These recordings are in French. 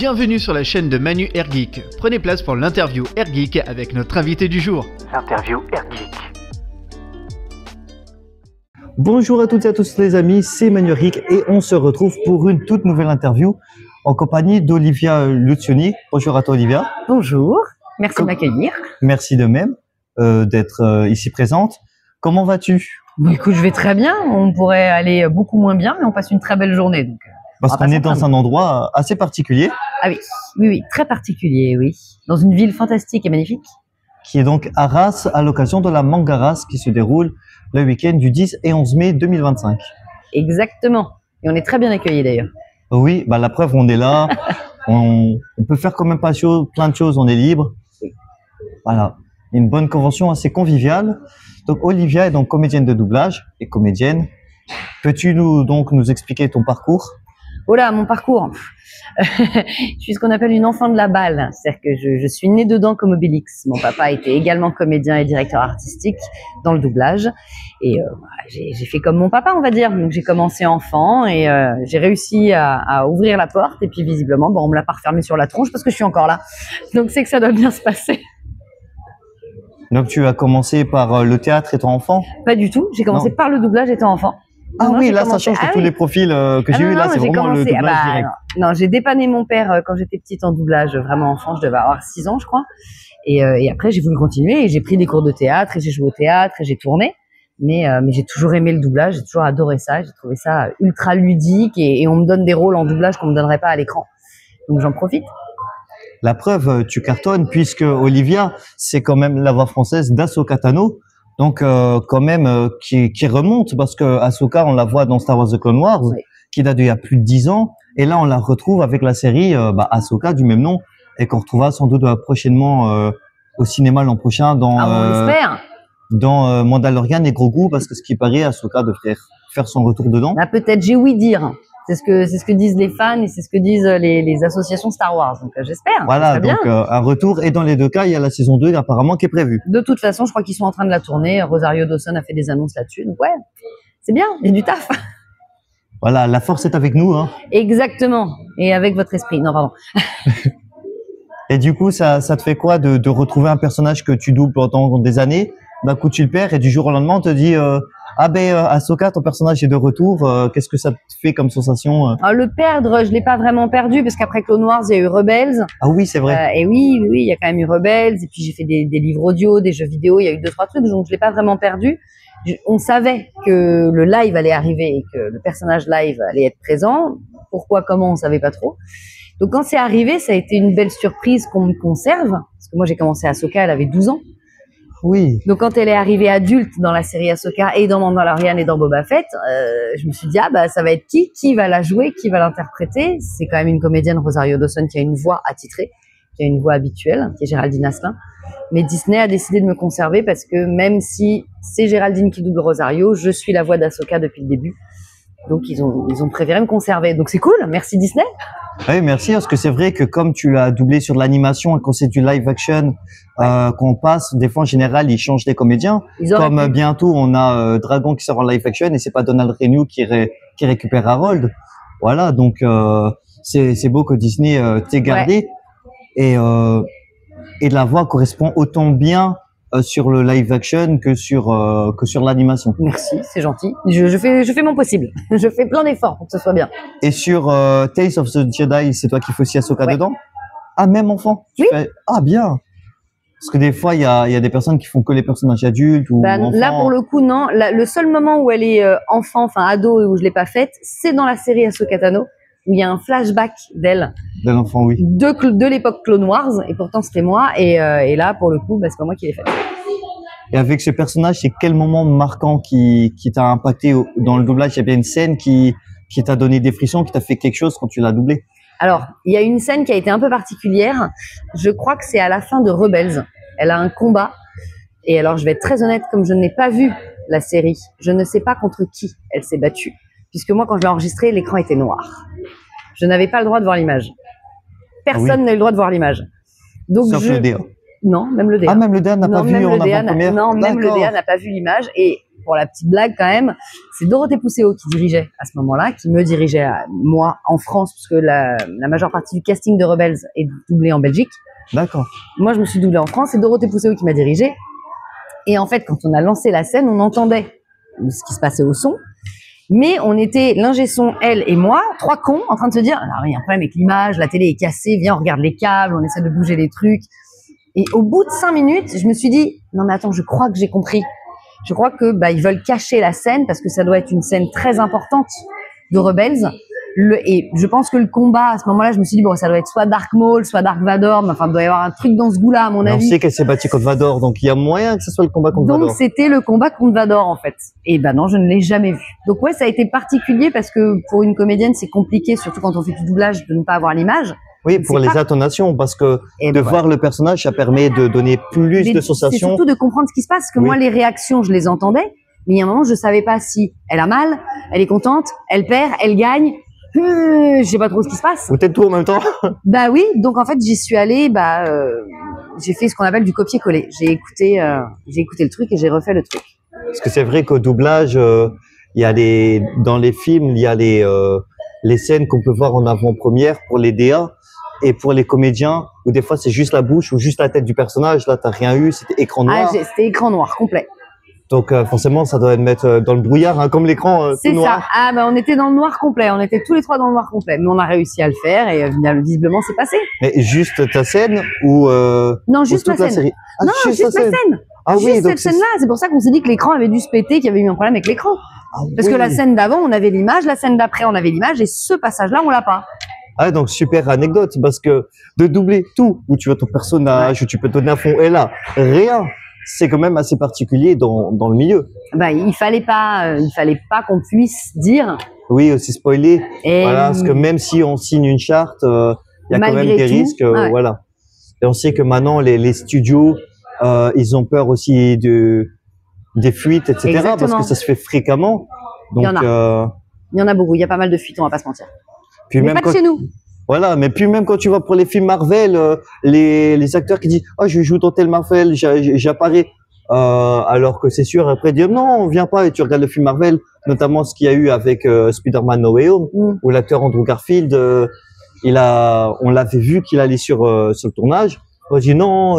Bienvenue sur la chaîne de Manu Airgeek. Prenez place pour l'interview Airgeek avec notre invité du jour. L'interview Airgeek. Bonjour à toutes et à tous les amis, c'est Manu Airgeek et on se retrouve pour une toute nouvelle interview en compagnie d'Olivia Lucioni. Bonjour à toi Olivia. Bonjour, merci de m'accueillir. Merci de même d'être ici présente. Comment vas-tu? Bon, écoute, je vais très bien, on pourrait aller beaucoup moins bien, mais on passe une très belle journée. Donc, parce qu'on est dans un endroit assez particulier. Ah oui, très particulier, oui. Dans une ville fantastique et magnifique. Qui est donc Arras à l'occasion de la Mangaras qui se déroule le week-end du 10 et 11 mai 2025. Exactement, et on est très bien accueillis d'ailleurs. Oui, bah la preuve, on est là, on peut faire quand même plein de choses, on est libre. Voilà, une bonne convention assez conviviale. Donc Olivia est donc comédienne de doublage et comédienne. Peux-tu nous expliquer ton parcours? Oh là, mon parcours. Je suis ce qu'on appelle une enfant de la balle. C'est-à-dire que je suis née dedans comme Obélix. Mon papa était également comédien et directeur artistique dans le doublage. Et j'ai fait comme mon papa, on va dire. Donc j'ai commencé enfant et j'ai réussi à ouvrir la porte. Et puis visiblement, bon, on me l'a pas refermée sur la tronche parce que je suis encore là. Donc c'est que ça doit bien se passer. Donc tu as commencé par le théâtre étant enfant? Pas du tout. J'ai commencé par le doublage étant enfant. Ah non, oui, là, ça change de tous les profils que j'ai eu. Là, c'est vraiment le doublage direct. Non, j'ai dépanné mon père quand j'étais petite en doublage, vraiment enfant. Je devais avoir 6 ans, je crois. Et après, j'ai voulu continuer et j'ai pris des cours de théâtre et j'ai joué au théâtre et j'ai tourné. Mais j'ai toujours aimé le doublage, j'ai toujours adoré ça. J'ai trouvé ça ultra ludique et on me donne des rôles en doublage qu'on me donnerait pas à l'écran. Donc, j'en profite. La preuve, tu cartonnes puisque Olivia, c'est quand même la voix française d'Ahsoka Tano. Donc quand même qui remonte parce que Ahsoka on la voit dans Star Wars The Clone Wars qui date d'il y a plus de 10 ans et là on la retrouve avec la série Ahsoka du même nom et qu'on retrouvera sans doute prochainement au cinéma l'an prochain dans Mandalorian et Grogu parce que ce qui paraît Ahsoka devrait faire son retour dedans. Là peut-être j'ai ouï dire. C'est ce que disent les fans et c'est ce que disent les associations Star Wars. Donc j'espère. Voilà, donc un retour et dans les deux cas, il y a la saison 2 apparemment qui est prévue. De toute façon, je crois qu'ils sont en train de la tourner. Rosario Dawson a fait des annonces là-dessus. Donc ouais, c'est bien, il y a du taf. Voilà, la force est avec nous. Hein. Exactement. Et avec votre esprit. Non, pardon. Et du coup, ça te fait quoi de retrouver un personnage que tu doubles pendant des années? D'un coup, tu le perds et du jour au lendemain, on te dit Ahsoka, ton personnage est de retour. Qu'est-ce que ça te fait comme sensation Le perdre, je l'ai pas vraiment perdu parce qu'après Clone Wars, il y a eu Rebels. Ah oui, c'est vrai. Et oui, il y a quand même eu Rebels. Et puis j'ai fait des livres audio, des jeux vidéo. Il y a eu 2-3 trucs, donc je l'ai pas vraiment perdu. On savait que le live allait arriver et que le personnage live allait être présent. Pourquoi, comment, on savait pas trop. Donc quand c'est arrivé, ça a été une belle surprise qu'on me conserve parce que moi j'ai commencé Ahsoka, elle avait 12 ans. Oui. Donc quand elle est arrivée adulte dans la série Ahsoka et dans Mandalorian et dans Boba Fett, je me suis dit ça va être qui va la jouer, qui va l'interpréter. C'est quand même une comédienne, Rosario Dawson, qui a une voix attitrée, qui a une voix habituelle, qui est Géraldine Asselin. Mais Disney a décidé de me conserver parce que même si c'est Géraldine qui double Rosario, je suis la voix d'Ahsoka depuis le début. Donc ils ont préféré me conserver. Donc c'est cool, merci Disney. Oui, merci, parce que c'est vrai que comme tu l'as doublé sur de l'animation et quand c'est du live action qu'on passe, des fois en général ils changent les comédiens. Comme bientôt on a Dragon qui sort en live action et c'est pas Donald Renew qui récupère Harold. Voilà, donc c'est beau que Disney t'ait gardé et la voix correspond autant bien sur le live action que sur l'animation. Merci, c'est gentil. Je fais mon possible. Je fais plein d'efforts pour que ce soit bien. Et sur Tales of the Jedi, c'est toi qui fais aussi Ahsoka dedans? Ah, même enfant? Oui. Ah, bien. Parce que des fois, il y a des personnes qui font que les personnages adultes ou enfants. Là, pour le coup, non. Le seul moment où elle est enfant, enfin ado, et où je l'ai pas faite, c'est dans la série Ahsoka Tano, où il y a un flashback d'elle. De l'enfant, oui. De l'époque Clone Wars, et pourtant c'était moi. Et là, pour le coup, c'est pas moi qui l'ai fait. Et avec ce personnage, c'est quel moment marquant qui t'a impacté dans le doublage? Il y a bien une scène qui t'a donné des frissons, qui t'a fait quelque chose quand tu l'as doublé? Alors, il y a une scène qui a été un peu particulière. Je crois que c'est à la fin de Rebels. Elle a un combat. Et alors, je vais être très honnête, comme je n'ai pas vu la série, je ne sais pas contre qui elle s'est battue. Puisque moi, quand je l'ai enregistrée, l'écran était noir. Je n'avais pas le droit de voir l'image. Personne n'a eu le droit de voir l'image. Donc Sauf le DA. Non, même le DA. Ah, même le DA n'a pas vu en avant-première. Non, même le DA n'a pas vu l'image. Et pour la petite blague quand même, c'est Dorothée Pousseau qui dirigeait à ce moment-là, qui me dirigeait moi en France, puisque la majeure partie du casting de Rebels est doublée en Belgique. D'accord. Moi, je me suis doublée en France, c'est Dorothée Pousseau qui m'a dirigée. Et en fait, quand on a lancé la scène, on entendait ce qui se passait au son. Mais on était, l'ingé son, elle et moi, trois cons, en train de se dire, ah, il y a un problème avec l'image, la télé est cassée, viens, on regarde les câbles, on essaie de bouger les trucs. Et au bout de 5 minutes, je me suis dit, non mais attends, je crois que j'ai compris. Je crois que ils veulent cacher la scène parce que ça doit être une scène très importante de Rebels. Et je pense que le combat, à ce moment-là, je me suis dit, bon, ça doit être soit Dark Maul, soit Dark Vador, mais enfin, il doit y avoir un truc dans ce goût-là, à mon avis. On sait qu'elle s'est battue contre Vador, donc il y a moyen que ce soit le combat contre Vador. Donc, c'était le combat contre Vador, en fait. Et non, je ne l'ai jamais vu. Donc, ouais, ça a été particulier parce que pour une comédienne, c'est compliqué, surtout quand on fait du doublage, de ne pas avoir l'image. Oui, pour les intonations, parce que voir le personnage, ça permet de donner plus de sensations. C'est surtout de comprendre ce qui se passe, parce que moi, les réactions, je les entendais, mais il y a un moment, je savais pas si elle a mal, elle est contente, elle perd, elle gagne. Je sais pas trop ce qui se passe. Ou peut-être tout en même temps. Bah oui, donc en fait j'y suis allée, j'ai fait ce qu'on appelle du copier-coller. J'ai écouté le truc et j'ai refait le truc. Parce que c'est vrai qu'au doublage, il y a dans les films, il y a les scènes qu'on peut voir en avant-première pour les DA et pour les comédiens, où des fois c'est juste la bouche ou juste la tête du personnage. Là, t'as rien eu, c'était écran noir. C'était écran noir complet. Donc forcément, ça doit être mettre dans le brouillard, hein, comme l'écran tout noir. C'est ça. On était dans le noir complet. On était tous les trois dans le noir complet. Mais on a réussi à le faire et visiblement, c'est passé. Mais juste ta scène ou non, juste ma scène. Non, juste ma scène. Ah juste oui, cette scène-là. C'est pour ça qu'on s'est dit que l'écran avait dû se péter, qu'il y avait eu un problème avec l'écran. Parce que la scène d'avant, on avait l'image, la scène d'après, on avait l'image, et ce passage-là, on l'a pas. Ah, donc super anecdote, parce que de doubler tout, où tu vois ton personnage, où tu peux te donner à fond, et là, rien. C'est quand même assez particulier dans le milieu. Il fallait pas qu'on puisse dire. Oui, aussi spoiler. Voilà, parce que même si on signe une charte, il y a quand même des risques, voilà. Et on sait que maintenant les studios, ils ont peur aussi des fuites, etc. Exactement. Parce que ça se fait fréquemment. Donc, il y en a beaucoup. Il y a pas mal de fuites, on va pas se mentir. Puis mais même pas de chez nous. Voilà, mais puis même quand tu vois pour les films Marvel, les acteurs qui disent « Oh, je joue dans tel Marvel, j'apparais », alors que c'est sûr, après dire « Non, on vient pas » et tu regardes le film Marvel, notamment ce qu'il y a eu avec Spider-Man No Way Home, où l'acteur Andrew Garfield, on l'avait vu qu'il allait sur le tournage. On dit « Non,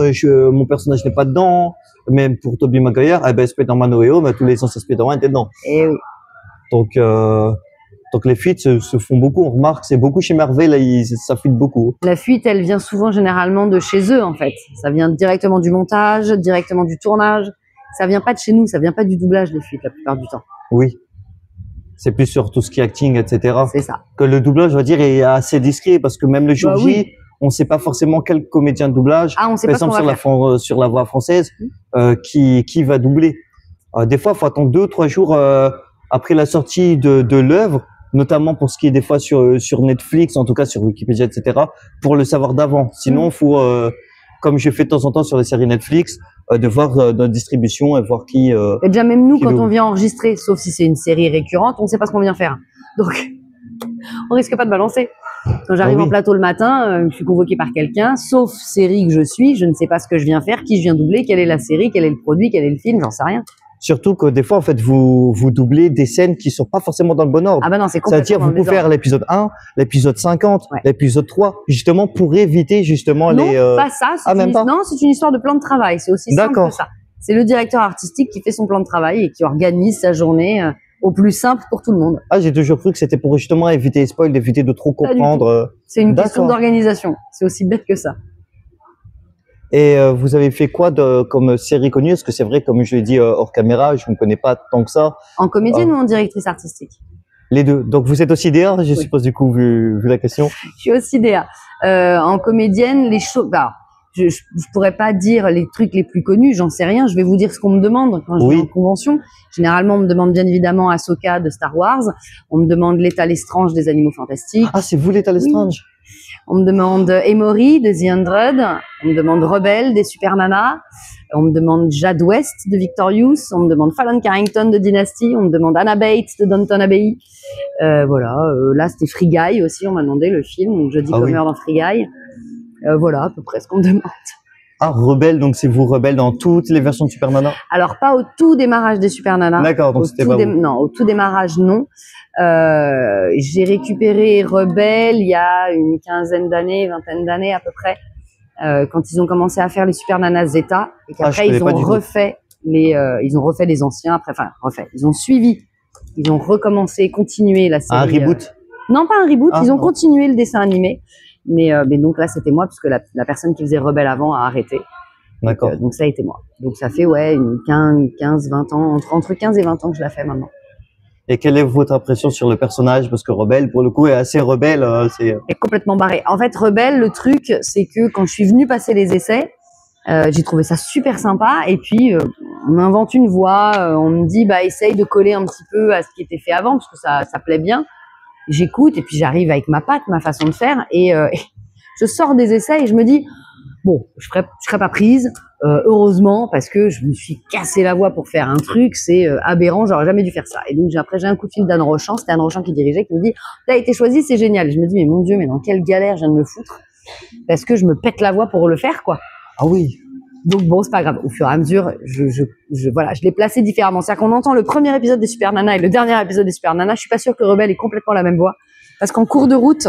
mon personnage n'est pas dedans », même pour Tobey Maguire, Spider-Man No Way Home, tous les anciens Spider-Man étaient dedans. Et oui. Donc les fuites se font beaucoup, on remarque, c'est beaucoup chez Marvel, là, ça fuite beaucoup. La fuite, elle vient souvent généralement de chez eux en fait. Ça vient directement du montage, directement du tournage. Ça vient pas de chez nous, ça vient pas du doublage les fuites la plupart du temps. Oui, c'est plus sur tout ce qui est acting, etc. C'est ça. Que le doublage, on va dire, est assez discret parce que même le jour J, on sait pas forcément quel comédien de doublage, on sait par exemple sur la voix française, qui va doubler. Des fois, il faut attendre 2-3 jours après la sortie de l'œuvre, notamment pour ce qui est des fois sur Netflix, en tout cas sur Wikipédia, etc., pour le savoir d'avant. Sinon, faut, comme je fais de temps en temps sur les séries Netflix, de voir notre distribution et voir qui. Et déjà même nous, quand on vient enregistrer, sauf si c'est une série récurrente, on ne sait pas ce qu'on vient faire. Donc, on risque pas de balancer. Quand j'arrive en plateau le matin, je suis convoquée par quelqu'un, sauf série que je suis, je ne sais pas ce que je viens faire, qui je viens doubler, quelle est la série, quel est le produit, quel est le film, j'en sais rien. Surtout que des fois, en fait, vous doublez des scènes qui sont pas forcément dans le bon ordre. Ah bah non, c'est complètement. C'est-à-dire, vous pouvez faire l'épisode 1, l'épisode 50, l'épisode 3, justement, pour éviter, justement, non, pas ça. Non, c'est une histoire de plan de travail. C'est aussi simple que ça. C'est le directeur artistique qui fait son plan de travail et qui organise sa journée au plus simple pour tout le monde. Ah, j'ai toujours cru que c'était pour justement éviter les spoils, d'éviter de trop comprendre. C'est une question d'organisation. C'est aussi bête que ça. Et vous avez fait quoi comme série connue? Parce que c'est vrai, comme je l'ai dit hors caméra, je ne connais pas tant que ça. En comédienne ou en directrice artistique? Les deux. Donc vous êtes aussi DA, je suppose, du coup, vu la question. Je suis aussi DA. En comédienne, les choses... je pourrais pas dire les trucs les plus connus, j'en sais rien. Je vais vous dire ce qu'on me demande quand je vais en convention. Généralement, on me demande bien évidemment Ahsoka de Star Wars. On me demande l'État Lestrange des Animaux Fantastiques. Ah, c'est vous l'État Lestrange? On me demande Emory de The 100, on me demande Rebelle des Super Nanas, on me demande Jade West de Victorious, on me demande Fallon Carrington de Dynasty, on me demande Anna Bates de Downton Abbey. Là c'était Free Guy aussi, on m'a demandé le film, donc Jodie Comer dans Free Guy. Voilà à peu près ce qu'on me demande. Ah, Rebelle, donc c'est vous Rebelle dans toutes les versions de Super Nana? Alors, pas au tout démarrage des Super Nana. D'accord, donc c'était pas vous. Non, au tout démarrage, non. J'ai récupéré Rebelle il y a une quinzaine d'années, vingtaine d'années à peu près, quand ils ont commencé à faire les Super Nana Zeta, et qu'après ils ont refait les anciens, après, enfin, ils ont suivi, ils ont recommencé, continué la série. Un reboot? Non, pas un reboot, ils ont continué le dessin animé. Mais donc là, c'était moi, puisque la personne qui faisait Rebelle avant a arrêté. D'accord. Donc ça a été moi. Donc ça fait, une 15, 20 ans, entre 15 et 20 ans que je la fais maintenant. Et quelle est votre impression sur le personnage? Parce que Rebelle, pour le coup, est assez rebelle. C'est complètement barré. En fait, Rebelle, le truc, c'est que quand je suis venue passer les essais, j'ai trouvé ça super sympa. Et puis, on m'invente une voix, on me dit, essaye de coller un petit peu à ce qui était fait avant, parce que ça plaît bien. J'écoute et puis j'arrive avec ma patte, ma façon de faire, et je sors des essais et je me dis bon, je serai pas prise, heureusement, parce que je me suis cassé la voix pour faire un truc, c'est aberrant, j'aurais jamais dû faire ça. Et donc après j'ai un coup de fil d'Anne Rochant, c'était Anne Rochant qui dirigeait, qui me dit t'as été choisie, c'est génial. Et je me dis mais mon Dieu, mais dans quelle galère je viens de me foutre, parce que je me pète la voix pour le faire, quoi. Ah oui. Donc bon, c'est pas grave. Au fur et à mesure, je l'ai placé différemment. C'est-à-dire qu'on entend le premier épisode des Super Nana et le dernier épisode des Super Nana. Je suis pas sûre que Rebelle ait complètement la même voix, parce qu'en cours de route,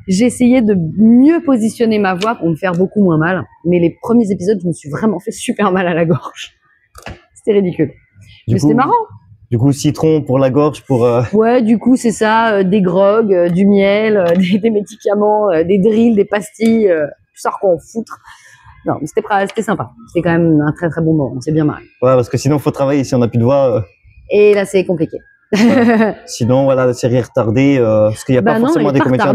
j'ai essayé de mieux positionner ma voix pour me faire beaucoup moins mal. Mais les premiers épisodes, je me suis vraiment fait super mal à la gorge. C'était ridicule. Mais c'était marrant. Du coup, citron pour la gorge, pour. Ouais, du coup, c'est ça, des grogues, du miel, des médicaments, des drills, des pastilles, tout ça qu'on foutre. Non, mais c'était sympa. C'était quand même un très très bon moment. On s'est bien marré. Ouais, parce que sinon, faut travailler si on n'a plus de voix. Et là, c'est compliqué. Sinon, voilà, la série est retardée, parce qu'il n'y a pas forcément des comédiens.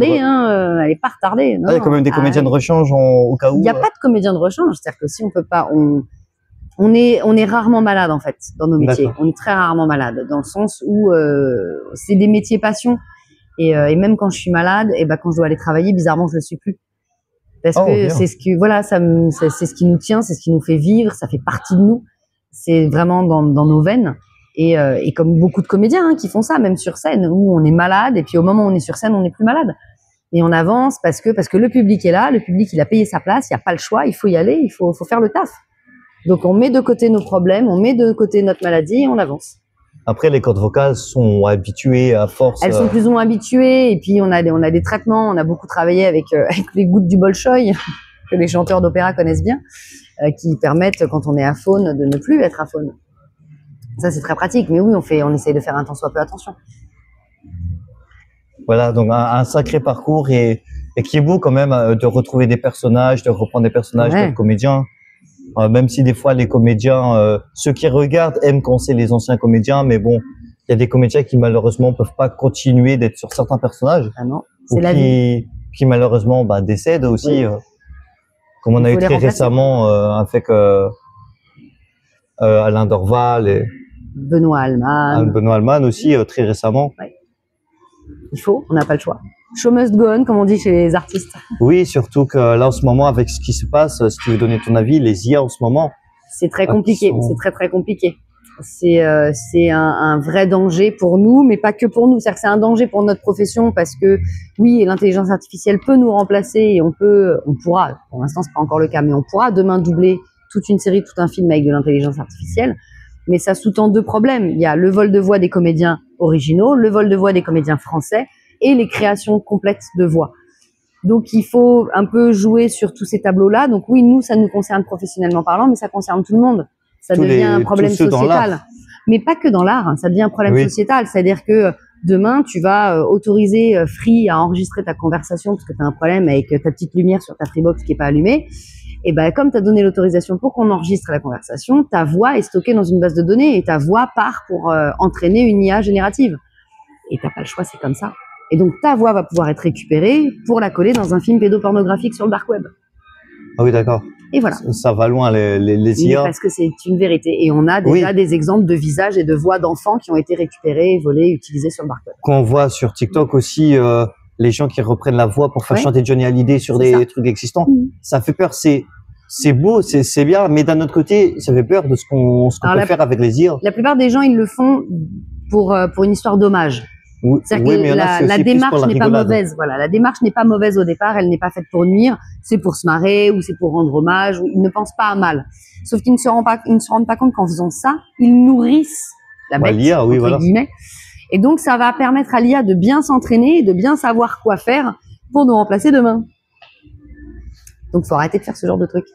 Elle est pas retardée. Il y a quand même des comédiens de rechange au cas où. Il n'y a pas de comédiens de rechange. C'est-à-dire que si on peut pas, on est rarement malade en fait dans nos métiers. On est très rarement malade dans le sens où c'est des métiers passion. Et même quand je suis malade, quand je dois aller travailler, bizarrement, je le suis plus. Parce que c'est ce qui nous tient, c'est ce qui nous fait vivre, ça fait partie de nous. C'est vraiment dans nos veines. Et comme beaucoup de comédiens qui font ça, même sur scène, où on est malade, et puis au moment où on est sur scène, on n'est plus malade. Et on avance parce que le public est là, le public il a payé sa place, il n'y a pas le choix, il faut y aller, il faut faire le taf. Donc on met de côté nos problèmes, on met de côté notre maladie et on avance. Après, les cordes vocales sont habituées à force. Elles sont plus ou moins habituées, et puis on a des traitements, on a beaucoup travaillé avec les gouttes du Bolchoï, que les chanteurs d'opéra connaissent bien, qui permettent, quand on est aphone, de ne plus être aphone. Ça, c'est très pratique, mais oui, on essaye de faire un tant soit peu attention. Voilà, donc un sacré parcours et qui est beau quand même de retrouver des personnages, de reprendre des personnages de comédiens. Même si des fois les comédiens, ceux qui regardent aiment quand c'est les anciens comédiens, mais bon, il y a des comédiens qui malheureusement peuvent pas continuer d'être sur certains personnages. Ah non, c'est la vie. Qui malheureusement décèdent aussi. Oui. Comme on a eu très récemment avec Alain Dorval et Benoît Alman aussi très récemment. Ouais. On n'a pas le choix. Show must go on, comme on dit chez les artistes. Oui, surtout que là en ce moment, avec ce qui se passe, si tu veux donner ton avis, les IA en ce moment. C'est très compliqué, c'est très très compliqué. C'est un vrai danger pour nous, mais pas que pour nous. C'est-à-dire que c'est un danger pour notre profession parce que oui, l'intelligence artificielle peut nous remplacer et on pourra, pour l'instant c'est pas encore le cas, mais on pourra demain doubler toute une série, tout un film avec de l'intelligence artificielle. Mais ça sous-tend deux problèmes. Il y a le vol de voix des comédiens originaux, le vol de voix des comédiens français et les créations complètes de voix. Donc, il faut un peu jouer sur tous ces tableaux-là. Donc oui, nous, ça nous concerne professionnellement parlant, mais ça concerne tout le monde. Ça devient un problème sociétal. Mais pas que dans l'art, ça devient un problème sociétal. C'est-à-dire que demain, tu vas autoriser Free à enregistrer ta conversation parce que tu as un problème avec ta petite lumière sur ta Freebox qui est pas allumée. Et comme tu as donné l'autorisation pour qu'on enregistre la conversation, ta voix est stockée dans une base de données et ta voix part pour entraîner une IA générative. Et t'as pas le choix, c'est comme ça. Et donc ta voix va pouvoir être récupérée pour la coller dans un film pédopornographique sur le dark web. Ah oui, d'accord. Et voilà. Ça va loin les IA. Parce que c'est une vérité. Et on a déjà des exemples de visages et de voix d'enfants qui ont été récupérés, volés, utilisés sur le dark web. Quand on voit sur TikTok aussi les gens qui reprennent la voix pour faire chanter Johnny Hallyday sur des trucs existants, ça fait peur. C'est beau, c'est bien, mais d'un autre côté, ça fait peur de ce qu'on peut faire avec les IA. La plupart des gens, ils le font pour une histoire d'hommage. Oui, C'est-à-dire que la démarche n'est pas mauvaise. Voilà, la démarche n'est pas mauvaise au départ. Elle n'est pas faite pour nuire. C'est pour se marrer ou c'est pour rendre hommage. Ils ne pensent pas à mal. Sauf qu'ils ne se rendent pas compte qu'en faisant ça, ils nourrissent la bête, l'IA, oui, voilà. guillemets. Et donc, ça va permettre à l'IA de bien s'entraîner et de bien savoir quoi faire pour nous remplacer demain. Donc, faut arrêter de faire ce genre de trucs.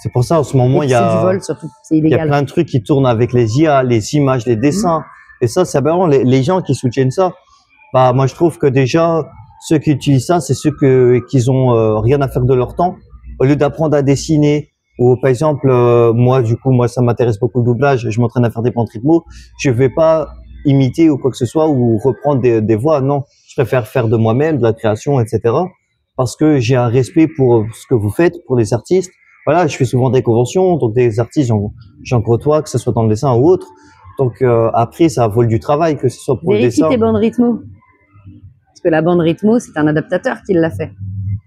C'est pour ça, en ce moment, il y a, du vol, surtout. C'est illégal. Il y a plein de trucs qui tournent avec les IA, les images, les dessins. Et ça, c'est aberrant. Les gens qui soutiennent ça, bah, moi, je trouve que déjà, ceux qui utilisent ça, c'est ceux qui ont rien à faire de leur temps. Au lieu d'apprendre à dessiner, ou par exemple, moi, ça m'intéresse beaucoup le doublage. Je m'entraîne à faire des bandes rythmo. Je vais pas imiter ou quoi que ce soit ou reprendre des voix. Non, je préfère faire de moi-même, de la création, etc. Parce que j'ai un respect pour ce que vous faites, pour les artistes. Voilà, je fais souvent des conventions, donc des artistes, j'en côtoie, que ce soit dans le dessin ou autre. Donc après, ça vole du travail, que ce soit pour le dessin. Vérifie tes bandes rythmo. Parce que la bande rythmo, c'est un adaptateur qui l'a fait.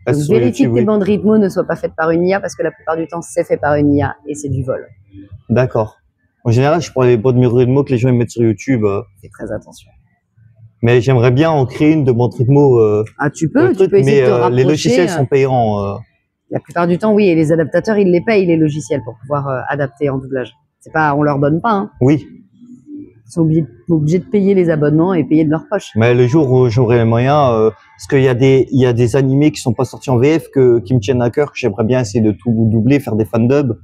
Donc vérifie que tes bandes rythmo ne soient pas faites par une IA, parce que la plupart du temps, c'est fait par une IA et c'est du vol. D'accord. En général, je prends les bandes rythmo que les gens mettent sur YouTube. Fais très attention. Mais j'aimerais bien en créer une de bande rythmo. Tu peux essayer de te rapprocher. Les logiciels sont payants. La plupart du temps, oui, et les adaptateurs, ils les payent, les logiciels, pour pouvoir adapter en doublage. C'est pas, on leur donne pas, hein. Oui. Ils sont obligés de payer les abonnements et payer de leur poche. Mais le jour où j'aurai les moyens, parce qu'il y a des animés qui sont pas sortis en VF qui me tiennent à cœur, que j'aimerais bien essayer de tout doubler, faire des fandubs.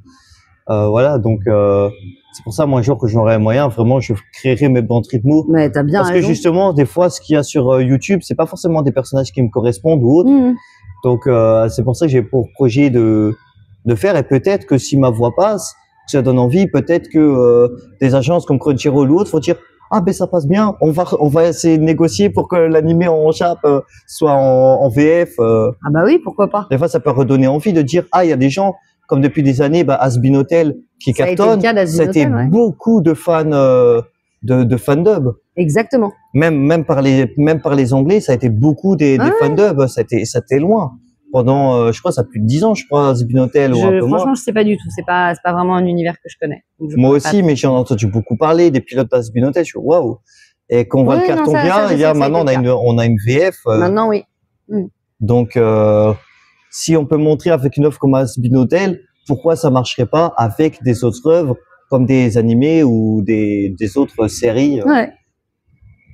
Voilà, donc c'est pour ça, moi, un jour que j'aurai les moyens, vraiment, je créerai mes bandes rythmo. Mais t'as bien raison. Parce que justement, des fois, ce qu'il y a sur YouTube, c'est pas forcément des personnages qui me correspondent ou autres. Donc c'est pour ça que j'ai pour projet de faire, et peut-être que si ma voix passe, que ça donne envie, peut-être que des agences comme Crunchyroll ou autres vont dire ah ben ça passe bien, on va essayer de négocier pour que l'animé en Jap soit en VF. Ah bah oui, pourquoi pas. Des fois ça peut redonner envie de dire ah il y a des gens comme depuis des années Hazbin Hotel qui cartonne, c'était beaucoup de fans de fandub. Exactement. Même par les Anglais, ça a été beaucoup des fandubs. C'était loin. Pendant, je crois, ça a plus de 10 ans, je crois, Hazbin Hotel ou un peu moins. Franchement, je sais pas du tout. C'est pas vraiment un univers que je connais. Moi aussi, mais j'en ai entendu beaucoup parler des pilotes d'Hazbin Hotel. Je suis waouh. Et quand on voit le carton bien, maintenant on a une VF. Maintenant, oui. Donc, si on peut montrer avec une offre comme Hazbin Hotel, pourquoi ça marcherait pas avec des autres œuvres comme des animés ou des autres séries? Ouais.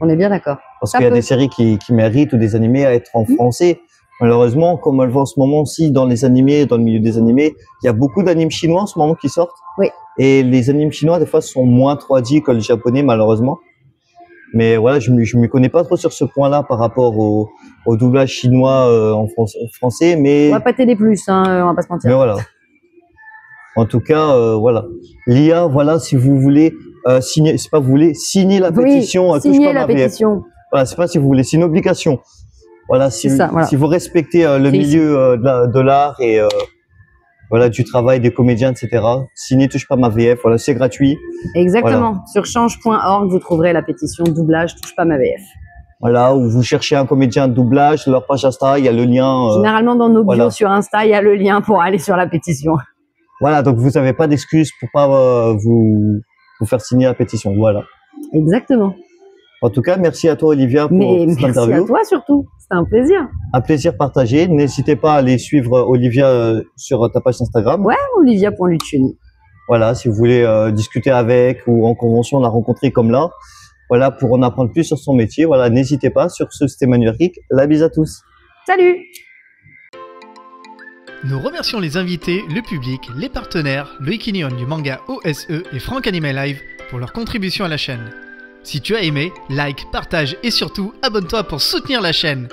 On est bien d'accord. Parce qu'il y a des séries qui méritent ou des animés à être en français. Malheureusement, comme on le voit en ce moment aussi dans les animés, dans le milieu des animés, il y a beaucoup d'animes chinois en ce moment qui sortent. Oui. Et les animes chinois, des fois, sont moins 3D que le japonais, malheureusement. Mais voilà, je me connais pas trop sur ce point-là par rapport au doublage chinois en français, mais... On va pas t'aider plus, hein, on va pas se mentir. Mais voilà. En tout cas, voilà. L'IA, voilà, si vous voulez signer, c'est pas vous voulez, signer la pétition. Signer la pétition. Voilà, c'est pas si vous voulez, c'est une obligation. Voilà, si vous respectez le milieu de l'art et voilà du travail des comédiens, etc. Signez Touche pas ma VF, voilà, c'est gratuit. Exactement. Voilà. Sur change.org, vous trouverez la pétition doublage Touche pas ma VF. Voilà, ou vous cherchez un comédien de doublage, leur page Insta, il y a le lien. Généralement dans nos bios sur Insta, il y a le lien pour aller sur la pétition. Voilà, donc vous n'avez pas d'excuses pour pas vous faire signer la pétition. Voilà. Exactement. En tout cas, merci à toi Olivia pour cette interview. Merci à toi surtout, c'était un plaisir. Un plaisir partagé. N'hésitez pas à aller suivre Olivia sur ta page Instagram. Ouais, olivia.lucioni. Voilà, si vous voulez discuter avec ou en convention, la rencontrer comme là. Voilà, pour en apprendre plus sur son métier. Voilà, n'hésitez pas. Sur ce, c'était Manu Geek. La bise à tous. Salut! Nous remercions les invités, le public, les partenaires, Loïc Inion du manga OSE et Franck Anime Live pour leur contribution à la chaîne. Si tu as aimé, like, partage et surtout abonne-toi pour soutenir la chaîne.